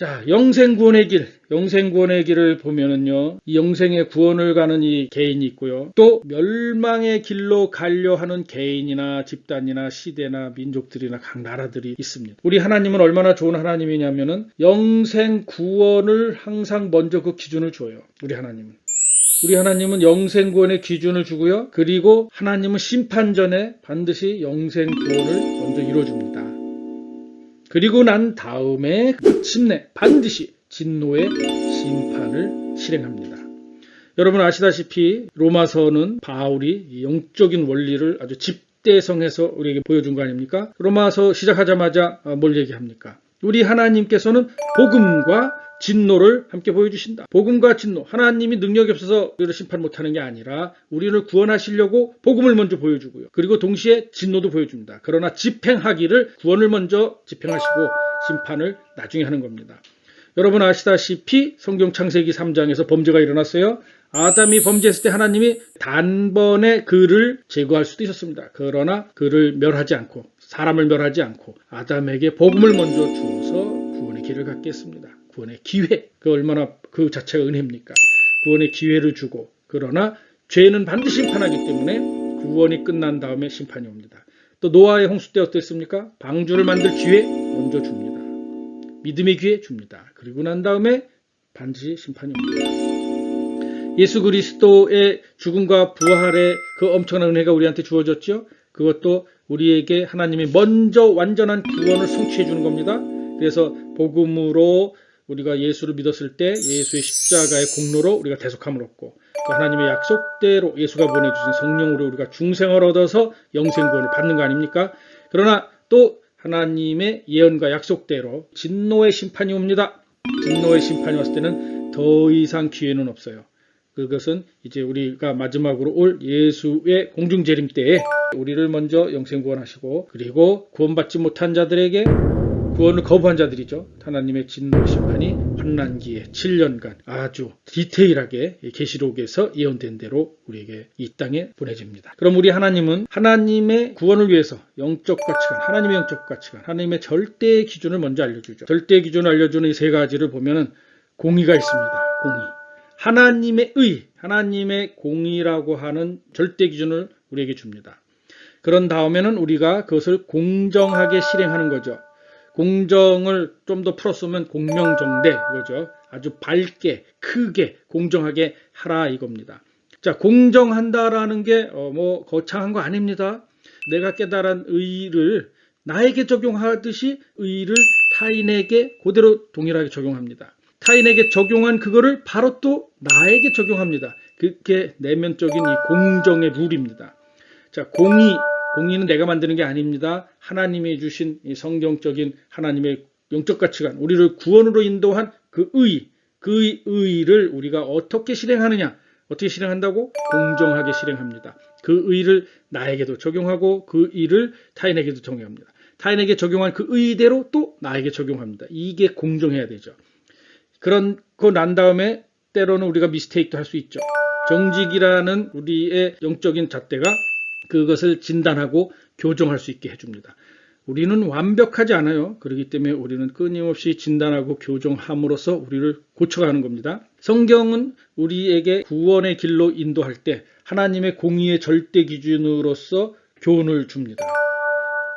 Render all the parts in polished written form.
자, 영생구원의 길, 영생구원의 길을 보면은요, 이 영생의 구원을 가는 이 개인이 있고요. 또 멸망의 길로 가려 하는 개인이나 집단이나 시대나 민족들이나 각 나라들이 있습니다. 우리 하나님은 얼마나 좋은 하나님이냐면은 영생구원을 항상 먼저 그 기준을 줘요. 우리 하나님은 영생구원의 기준을 주고요. 그리고 하나님은 심판 전에 반드시 영생구원을 먼저 이루어줍니다. 그리고 난 다음에 마침내 반드시 진노의 심판을 실행합니다. 여러분 아시다시피 로마서는 바울이 영적인 원리를 아주 집대성해서 우리에게 보여준 거 아닙니까? 로마서 시작하자마자 뭘 얘기합니까? 우리 하나님께서는 복음과 진노를 함께 보여주신다. 복음과 진노, 하나님이 능력이 없어서 우리를 심판 못하는 게 아니라 우리를 구원하시려고 복음을 먼저 보여주고요. 그리고 동시에 진노도 보여줍니다. 그러나 집행하기를 구원을 먼저 집행하시고 심판을 나중에 하는 겁니다. 여러분 아시다시피 성경 창세기 3장에서 범죄가 일어났어요. 아담이 범죄했을 때 하나님이 단번에 그를 제거할 수도 있었습니다. 그러나 그를 멸하지 않고 사람을 멸하지 않고 아담에게 복음을 먼저 주어서 구원의 길을 갖게 했습니다. 구원의 기회, 그 얼마나 그 자체가 은혜입니까? 구원의 기회를 주고 그러나 죄는 반드시 심판하기 때문에 구원이 끝난 다음에 심판이 옵니다. 또 노아의 홍수 때 어땠습니까? 방주를 만들 기회 먼저 줍니다. 믿음의 기회 줍니다. 그리고 난 다음에 반드시 심판이 옵니다. 예수 그리스도의 죽음과 부활의 그 엄청난 은혜가 우리한테 주어졌죠. 그것도 우리에게 하나님이 먼저 완전한 구원을 성취해 주는 겁니다. 그래서 복음으로 우리가 예수를 믿었을 때 예수의 십자가의 공로로 우리가 대속함을 얻고 또 하나님의 약속대로 예수가 보내주신 성령으로 우리가 중생을 얻어서 영생구원을 받는 거 아닙니까? 그러나 또 하나님의 예언과 약속대로 진노의 심판이 옵니다. 진노의 심판이 왔을 때는 더 이상 기회는 없어요. 그것은 이제 우리가 마지막으로 올 예수의 공중재림 때에 우리를 먼저 영생구원하시고 그리고 구원받지 못한 자들에게 구원을 거부한 자들이죠. 하나님의 진노 심판이 환난기에 7년간 아주 디테일하게 계시록에서 예언된 대로 우리에게 이 땅에 보내집니다. 그럼 우리 하나님은 하나님의 구원을 위해서 영적 가치관, 하나님의 영적 가치관, 하나님의 절대 기준을 먼저 알려주죠. 절대 기준을 알려주는 이 세 가지를 보면은 공의가 있습니다. 공의. 하나님의 의, 하나님의 공의라고 하는 절대 기준을 우리에게 줍니다. 그런 다음에는 우리가 그것을 공정하게 실행하는 거죠. 공정을 좀 더 풀었으면 공명정대 이거죠. 아주 밝게 크게 공정하게 하라 이겁니다. 자, 공정한다라는 게 거창한 거 아닙니다. 내가 깨달은 의를 나에게 적용하듯이 의를 타인에게 그대로 동일하게 적용합니다. 타인에게 적용한 그거를 바로 또 나에게 적용합니다. 그게 내면적인 이 공정의 룰입니다. 자, 공의는 내가 만드는 게 아닙니다. 하나님이 주신 이 성경적인 하나님의 영적 가치관, 우리를 구원으로 인도한 그 의를 우리가 어떻게 실행하느냐? 어떻게 실행한다고? 공정하게 실행합니다. 그 의를 나에게도 적용하고 그 의를 타인에게도 적용합니다. 타인에게 적용한 그 의대로 또 나에게 적용합니다. 이게 공정해야 되죠. 그런 거 난 다음에 때로는 우리가 미스테이크도 할 수 있죠. 정직이라는 우리의 영적인 잣대가 그것을 진단하고 교정할 수 있게 해줍니다. 우리는 완벽하지 않아요. 그렇기 때문에 우리는 끊임없이 진단하고 교정함으로써 우리를 고쳐가는 겁니다. 성경은 우리에게 구원의 길로 인도할 때 하나님의 공의의 절대 기준으로서 교훈을 줍니다.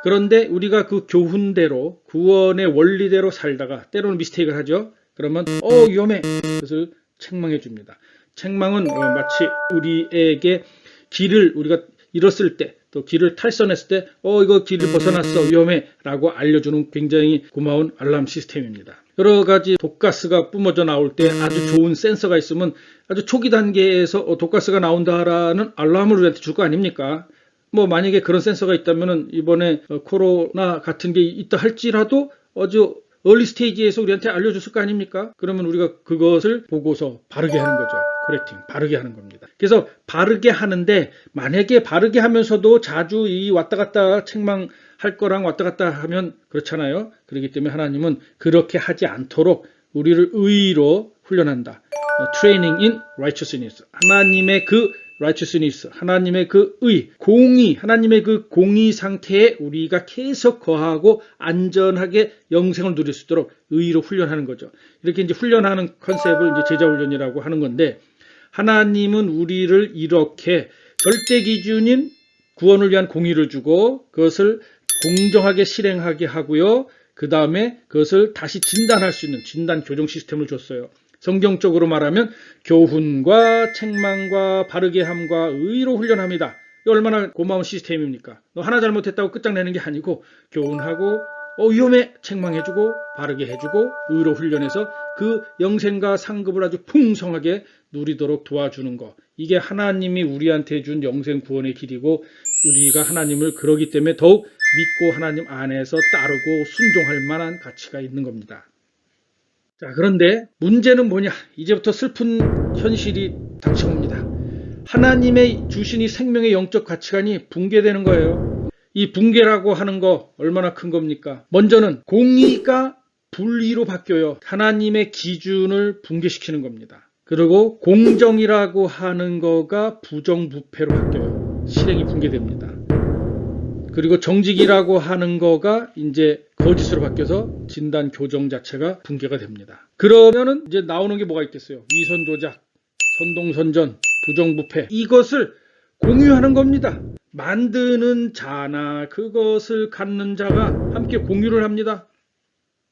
그런데 우리가 그 교훈대로 구원의 원리대로 살다가 때로는 미스테이크를 하죠. 그러면 위험해. 그것을 책망해 줍니다. 책망은 마치 우리에게 길을 우리가 잃었을 때 또 길을 탈선했을 때 이거 길을 벗어났어 위험해 라고 알려주는 굉장히 고마운 알람 시스템입니다. 여러 가지 독가스가 뿜어져 나올 때 아주 좋은 센서가 있으면 아주 초기 단계에서 독가스가 나온다라는 알람을 우리한테 줄 거 아닙니까? 만약에 그런 센서가 있다면 이번에 코로나 같은 게 있다 할지라도 아주 얼리 스테이지에서 우리한테 알려줬을 거 아닙니까? 그러면 우리가 그것을 보고서 바르게 하는 거죠. 코렉팅, 바르게 하는 겁니다. 그래서 바르게 하는데 만약에 바르게 하면서도 자주 이 왔다 갔다 책망할 거랑 왔다 갔다 하면 그렇잖아요. 그렇기 때문에 하나님은 그렇게 하지 않도록 우리를 의로 훈련한다. Training in righteousness. 하나님의 그 righteousness, 하나님의 그 의, 공의, 하나님의 그 공의 상태에 우리가 계속 거하고 안전하게 영생을 누릴 수 있도록 의로 훈련하는 거죠. 이렇게 이제 훈련하는 컨셉을 이제 제자 훈련이라고 하는 건데, 하나님은 우리를 이렇게 절대 기준인 구원을 위한 공의를 주고 그것을 공정하게 실행하게 하고요. 그 다음에 그것을 다시 진단할 수 있는 진단 교정 시스템을 줬어요. 성경적으로 말하면 교훈과 책망과 바르게 함과 의로 훈련합니다. 이거 얼마나 고마운 시스템입니까? 너 하나 잘못했다고 끝장내는 게 아니고 교훈하고 위험해 책망해주고 바르게 해주고 의로 훈련해서 그 영생과 상급을 아주 풍성하게 누리도록 도와주는 거. 이게 하나님이 우리한테 준 영생 구원의 길이고 우리가 하나님을 그러기 때문에 더욱 믿고 하나님 안에서 따르고 순종할 만한 가치가 있는 겁니다. 자, 그런데 문제는 뭐냐? 이제부터 슬픈 현실이 닥쳐옵니다. 하나님의 주신 이 생명의 영적 가치관이 붕괴되는 거예요. 이 붕괴라고 하는 거 얼마나 큰 겁니까? 먼저는 공의가 불의로 바뀌어요. 하나님의 기준을 붕괴시키는 겁니다. 그리고 공정이라고 하는 거가 부정부패로 바뀌어요. 실행이 붕괴됩니다. 그리고 정직이라고 하는 거가 이제 거짓으로 바뀌어서 진단 교정 자체가 붕괴가 됩니다. 그러면은 이제 나오는 게 뭐가 있겠어요? 위선 조작, 선동선전, 부정부패. 이것을 공유하는 겁니다. 만드는 자나 그것을 갖는 자가 함께 공유를 합니다.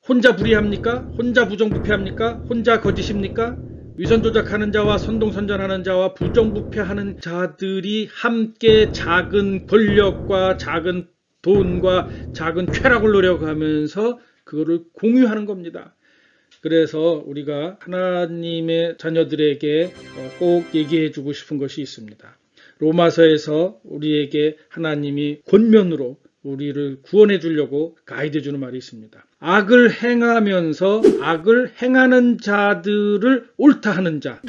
혼자 불의합니까? 혼자 부정부패합니까? 혼자 거짓입니까? 위선조작하는 자와 선동선전하는 자와 부정부패하는 자들이 함께 작은 권력과 작은 돈과 작은 쾌락을 노려가면서 그거를 공유하는 겁니다. 그래서 우리가 하나님의 자녀들에게 꼭 얘기해 주고 싶은 것이 있습니다. 로마서에서 우리에게 하나님이 권면으로 우리를 구원해 주려고 가이드 주는 말이 있습니다. 악을 행하면서 악을 행하는 자들을 옳다 하는 자,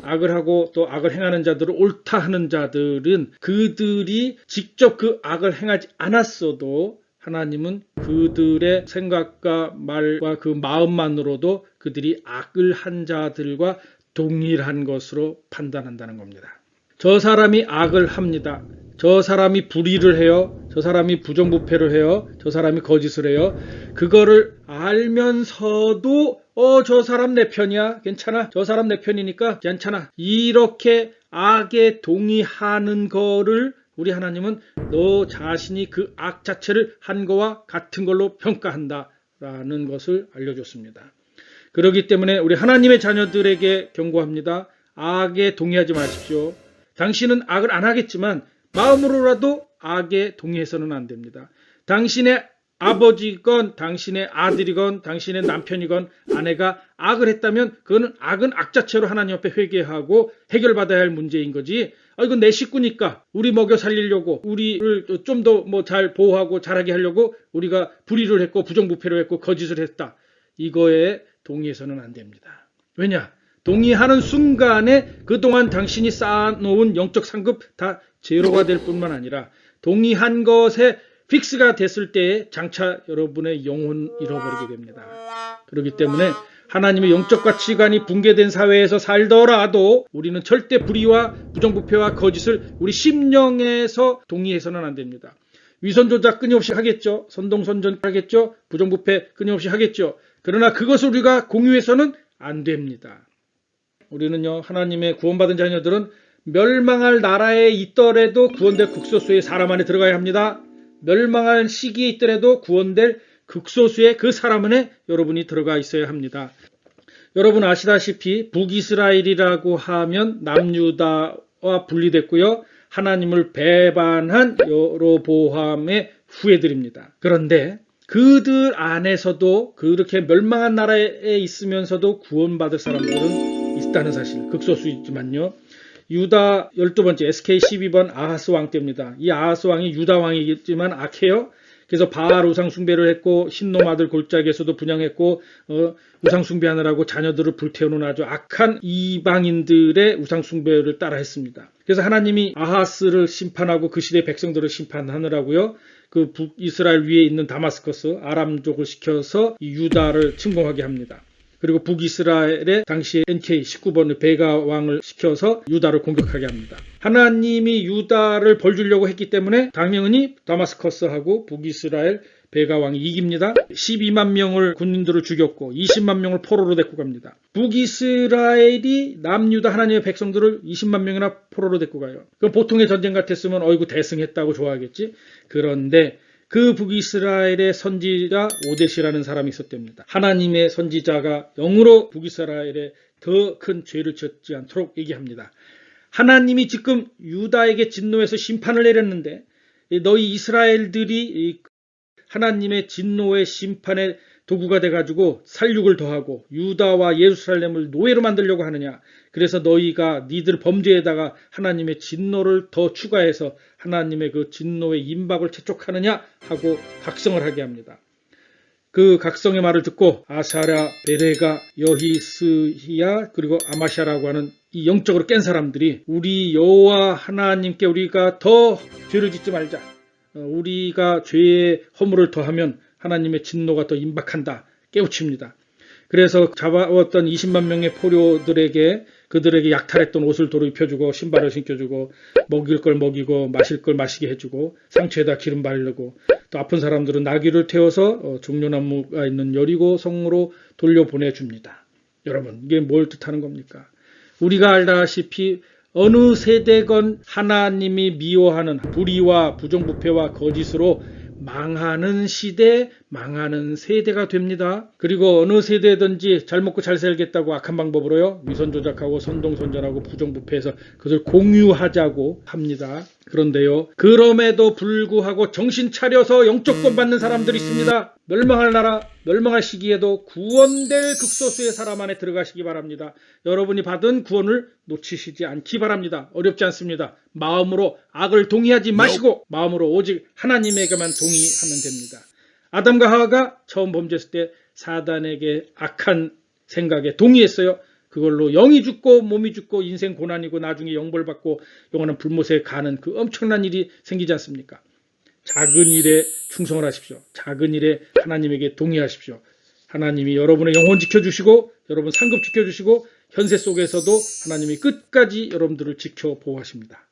악을 하고 또 악을 행하는 자들을 옳다 하는 자들은 그들이 직접 그 악을 행하지 않았어도 하나님은 그들의 생각과 말과 그 마음만으로도 그들이 악을 한 자들과 동일한 것으로 판단한다는 겁니다. 저 사람이 악을 합니다. 저 사람이 불의를 해요. 저 사람이 부정부패를 해요. 저 사람이 거짓을 해요. 그거를 알면서도 저 사람 내 편이야. 괜찮아. 저 사람 내 편이니까 괜찮아. 이렇게 악에 동의하는 거를 우리 하나님은 너 자신이 그 악 자체를 한 거와 같은 걸로 평가한다라는 것을 알려줬습니다. 그렇기 때문에 우리 하나님의 자녀들에게 경고합니다. 악에 동의하지 마십시오. 당신은 악을 안 하겠지만 마음으로라도 악에 동의해서는 안 됩니다. 당신의 아버지건 당신의 아들이건 당신의 남편이건 아내가 악을 했다면 그거는 악은 악 자체로 하나님 앞에 회개하고 해결받아야 할 문제인 거지. 이건 내 식구니까 우리 먹여 살리려고 우리를 좀 더 잘 보호하고 잘하게 하려고 우리가 불의를 했고 부정부패를 했고 거짓을 했다. 이거에 동의해서는 안 됩니다. 왜냐? 동의하는 순간에 그동안 당신이 쌓아놓은 영적 상급 다 제로가 될 뿐만 아니라 동의한 것에 픽스가 됐을 때에 장차 여러분의 영혼 잃어버리게 됩니다. 그렇기 때문에 하나님의 영적 가치관이 붕괴된 사회에서 살더라도 우리는 절대 불의와 부정부패와 거짓을 우리 심령에서 동의해서는 안 됩니다. 위선조작 끊임없이 하겠죠. 선동선전 하겠죠. 부정부패 끊임없이 하겠죠. 그러나 그것을 우리가 공유해서는 안 됩니다. 우리는요, 하나님의 구원받은 자녀들은 멸망할 나라에 있더라도 구원될 극소수의 사람 안에 들어가야 합니다. 멸망할 시기에 있더라도 구원될 극소수의 그 사람 안에 여러분이 들어가 있어야 합니다. 여러분 아시다시피 북이스라엘이라고 하면 남유다와 분리됐고요. 하나님을 배반한 여로보암의 후예들입니다. 그런데 그들 안에서도 그렇게 멸망한 나라에 있으면서도 구원받을 사람들은 있다는 사실, 극소수이지만요. 유다 12번째 SK 12번 아하스 왕 때입니다. 이 아하스 왕이 유다 왕이겠지만 악해요. 그래서 바알 우상 숭배를 했고 신놈 아들 골짜기에서도 분향했고 우상 숭배하느라고 자녀들을 불태우는 아주 악한 이방인들의 우상 숭배를 따라 했습니다. 그래서 하나님이 아하스를 심판하고 그 시대 백성들을 심판하느라고요. 그 북이스라엘 위에 있는 다마스커스 아람족을 시켜서 이 유다를 침공하게 합니다. 그리고 북이스라엘의 당시 NK 19번의 베가 왕을 시켜서 유다를 공격하게 합니다. 하나님이 유다를 벌주려고 했기 때문에 당연히 다마스커스하고 북이스라엘 베가 왕이 이깁니다. 12만 명을 군인들을 죽였고 20만 명을 포로로 데리고 갑니다. 북이스라엘이 남유다 하나님의 백성들을 20만 명이나 포로로 데리고 가요. 그럼 보통의 전쟁 같았으면 어이구 대승했다고 좋아하겠지. 그런데 그 북이스라엘의 선지자 오데시라는 사람이 있었답니다. 하나님의 선지자가 영으로 북이스라엘에 더 큰 죄를 짓지 않도록 얘기합니다. 하나님이 지금 유다에게 진노해서 심판을 내렸는데 너희 이스라엘들이 하나님의 진노의 심판의 도구가 돼가지고 살육을 더하고 유다와 예루살렘을 노예로 만들려고 하느냐. 그래서 너희가 니들 범죄에다가 하나님의 진노를 더 추가해서 하나님의 그 진노의 임박을 채촉하느냐 하고 각성을 하게 합니다. 그 각성의 말을 듣고 아사랴, 베레가, 여히스히야 그리고 아마샤라고 하는 이 영적으로 깬 사람들이 우리 여호와 하나님께 우리가 더 죄를 짓지 말자. 우리가 죄의 허물을 더하면 하나님의 진노가 더 임박한다. 깨우칩니다. 그래서 잡아왔던 20만 명의 포로들에게 그들에게 약탈했던 옷을 도로 입혀주고 신발을 신겨주고 먹일 걸 먹이고 마실 걸 마시게 해주고 상처에다 기름 바르고 또 아픈 사람들은 나귀를 태워서 종려나무가 있는 여리고 성으로 돌려보내줍니다. 여러분 이게 뭘 뜻하는 겁니까? 우리가 알다시피 어느 세대건 하나님이 미워하는 불의와 부정부패와 거짓으로 망하는 시대, 망하는 세대가 됩니다. 그리고 어느 세대든지 잘 먹고 잘 살겠다고 악한 방법으로요. 위선 조작하고 선동선전하고 부정부패해서 그것을 공유하자고 합니다. 그런데요. 그럼에도 불구하고 정신 차려서 영적 구원 받는 사람들이 있습니다. 멸망할 나라, 멸망할 시기에도 구원될 극소수의 사람 안에 들어가시기 바랍니다. 여러분이 받은 구원을 놓치시지 않기 바랍니다. 어렵지 않습니다. 마음으로 악을 동의하지 마시고 마음으로 오직 하나님에게만 동의하면 됩니다. 아담과 하와가 처음 범죄했을 때 사단에게 악한 생각에 동의했어요. 그걸로 영이 죽고 몸이 죽고 인생 고난이고 나중에 영벌받고 영원한 불못에 가는 그 엄청난 일이 생기지 않습니까? 작은 일에 충성을 하십시오. 작은 일에 하나님에게 동의하십시오. 하나님이 여러분의 영혼 지켜주시고 여러분 상급 지켜주시고 현세 속에서도 하나님이 끝까지 여러분들을 지켜 보호하십니다.